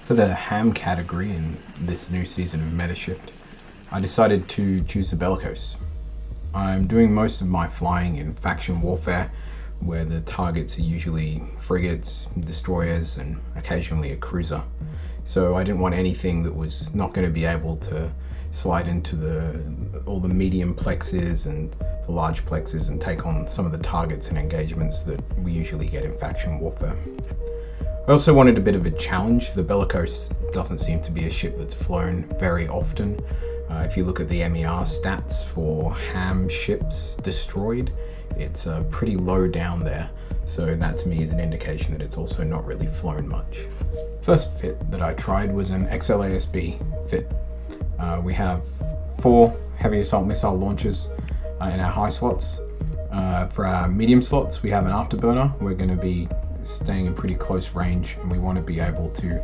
For the ham category in this new season of MetaShift, I decided to choose the Brawlicose. I'm doing most of my flying in faction warfare, where the targets are usually frigates, destroyers, and occasionally a cruiser. So I didn't want anything that was not going to be able to slide into all the medium plexes and the large plexes and take on some of the targets and engagements that we usually get in faction warfare. I also wanted a bit of a challenge. The Brawlicose doesn't seem to be a ship that's flown very often. If you look at the MER stats for ham ships destroyed, it's pretty low down there. So that to me is an indication that it's also not really flown much. First fit that I tried was an XLASB fit. We have 4 heavy assault missile launchers in our high slots. For our medium slots, we have an afterburner. We're going to be staying in pretty close range, and we want to be able to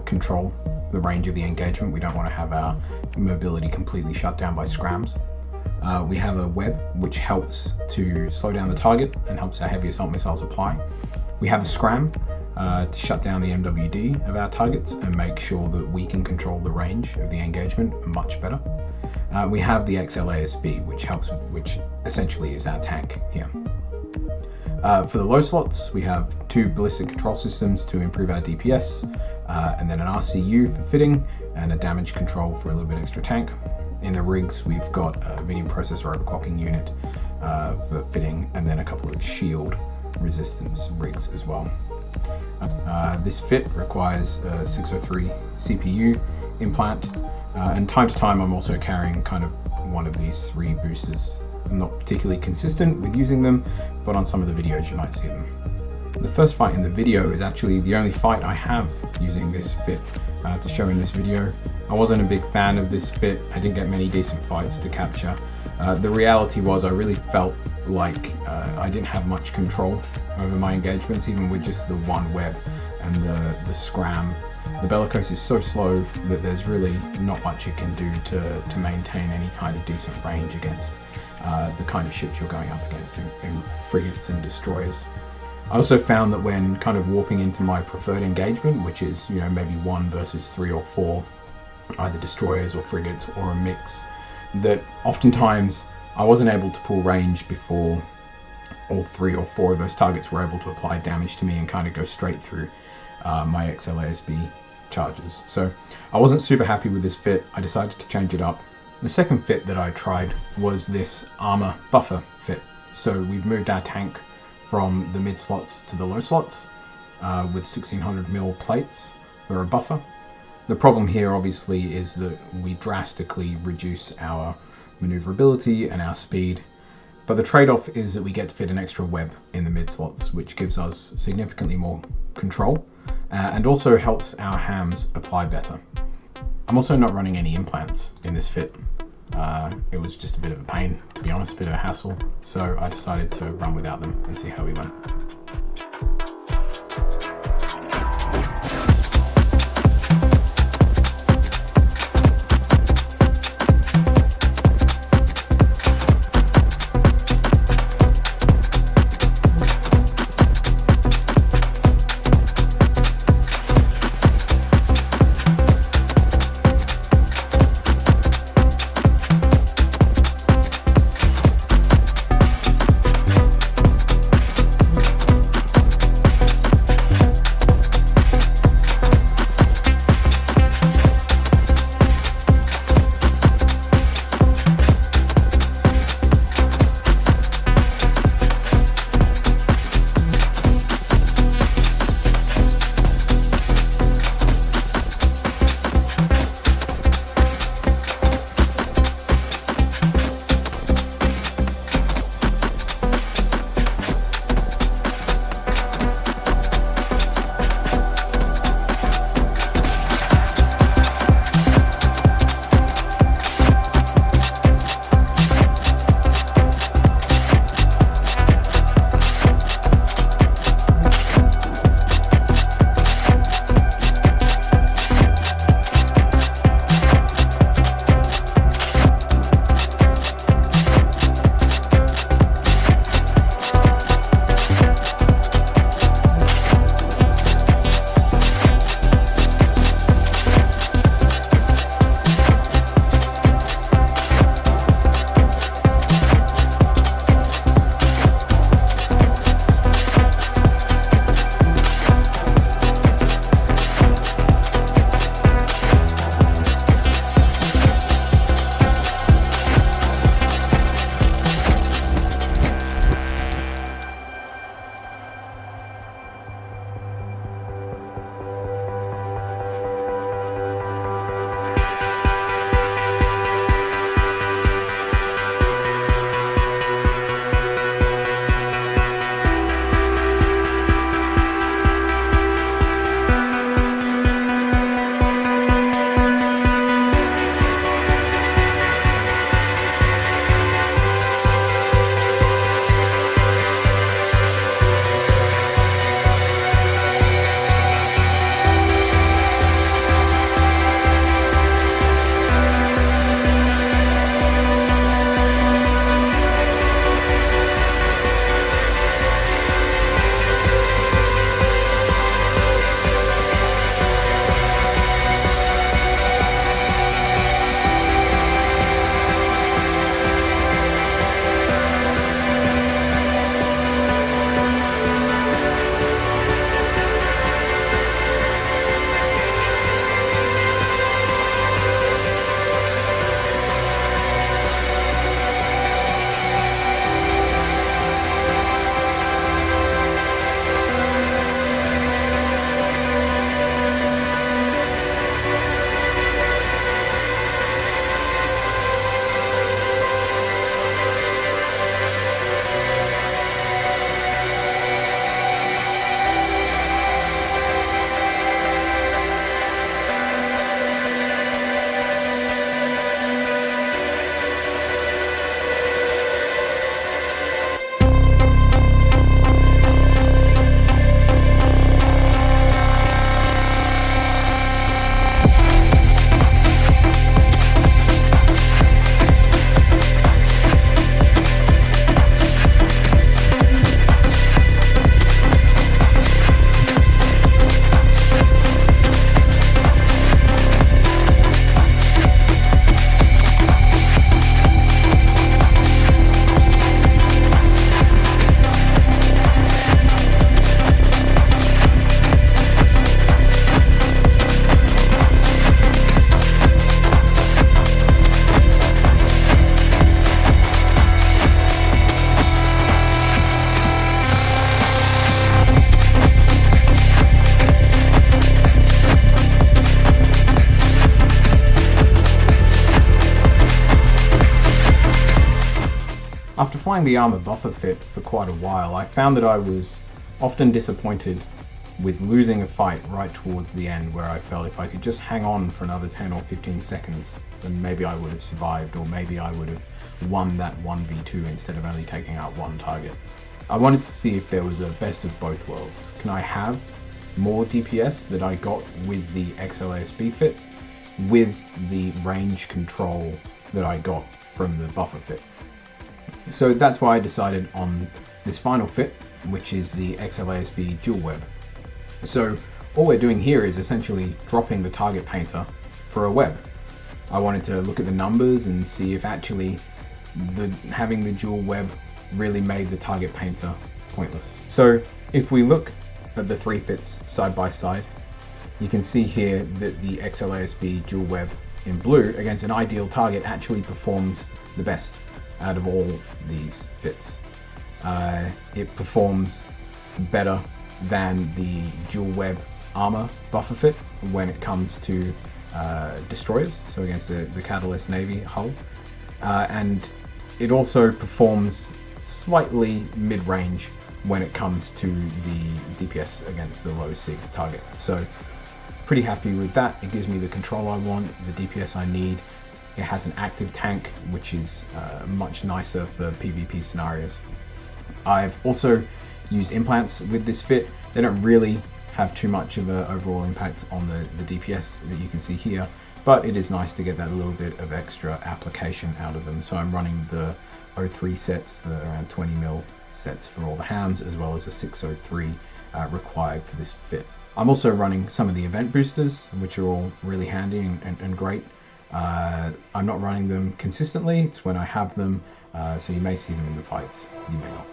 control the range of the engagement. We don't want to have our mobility completely shut down by scrams. We have a web which helps to slow down the target and helps our heavy assault missiles apply. We have a scram to shut down the MWD of our targets and make sure that we can control the range of the engagement much better. We have the XLASB, which essentially is our tank here. For the low slots, we have 2 ballistic control systems to improve our DPS, and then an RCU for fitting and a damage control for a little bit extra tank. In the rigs, we've got a medium processor overclocking unit for fitting, and then a couple of shield resistance rigs as well. This fit requires a 603 CPU implant, and time to time I'm also carrying kind of one of these 3 boosters. I'm not particularly consistent with using them, but on some of the videos you might see them. The first fight in the video is actually the only fight I have using this fit to show in this video. I wasn't a big fan of this fit. I didn't get many decent fights to capture. The reality was I really felt like I didn't have much control over my engagements, even with just the one web and the scram. The Brawlicose is so slow that there's really not much it can do to maintain any kind of decent range against the kind of ships you're going up against in frigates and destroyers. I also found that when kind of warping into my preferred engagement, which is maybe 1 versus 3 or 4, either destroyers or frigates or a mix, that oftentimes I wasn't able to pull range before all 3 or 4 of those targets were able to apply damage to me and kind of go straight through my XLASB charges. So I wasn't super happy with this fit. I decided to change it up. The second fit that I tried was this armor buffer fit. So we've moved our tank from the mid slots to the low slots with 1600mm plates for a buffer. The problem here obviously is that we drastically reduce our maneuverability and our speed, but the trade-off is that we get to fit an extra web in the mid slots, which gives us significantly more control and also helps our hams apply better. I'm also not running any implants in this fit. It was just a bit of a pain, to be honest, a bit of a hassle, so I decided to run without them and see how we went. flying the armor buffer fit for quite a while, I found that I was often disappointed with losing a fight right towards the end, where I felt if I could just hang on for another 10 or 15 seconds, then maybe I would have survived, or maybe I would have won that 1v2 instead of only taking out one target. I wanted to see if there was a best of both worlds. Can I have more DPS that I got with the XLASB fit, with the range control that I got from the buffer fit? So that's why I decided on this final fit, which is the XLASB dual web. So all we're doing here is essentially dropping the target painter for a web. I wanted to look at the numbers and see if actually having the dual web really made the target painter pointless. So if we look at the three fits side by side, you can see here that the XLASB dual web in blue against an ideal target actually performs the best out of all these fits. It performs better than the dual web armor buffer fit when it comes to destroyers, so against the Catalyst Navy hull, and it also performs slightly mid-range when it comes to the DPS against the low SIG target. So pretty happy with that. It gives me the control I want, the DPS I need. It has an active tank, which is much nicer for PvP scenarios. I've also used implants with this fit. They don't really have too much of an overall impact on the DPS that you can see here, but it is nice to get that little bit of extra application out of them. So I'm running the 03 sets, the around 20 mil sets for all the hounds, as well as a 603 required for this fit. I'm also running some of the event boosters, which are all really handy and great. I'm not running them consistently. It's when I have them, so you may see them in the fights, you may not.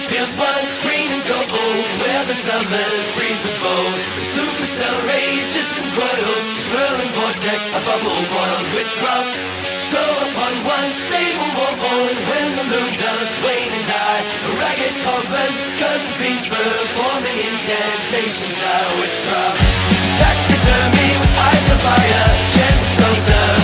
Fields once green and gold, where the summer's breeze was bold. The super cell rages and roils, swirling vortex, a bubble boils, witchcraft. Slow upon one sable more on when the moon does wane and die. A ragged coven convenes, performing incantations now. Witchcraft, taxidermy with eyes of fire, gentle songs of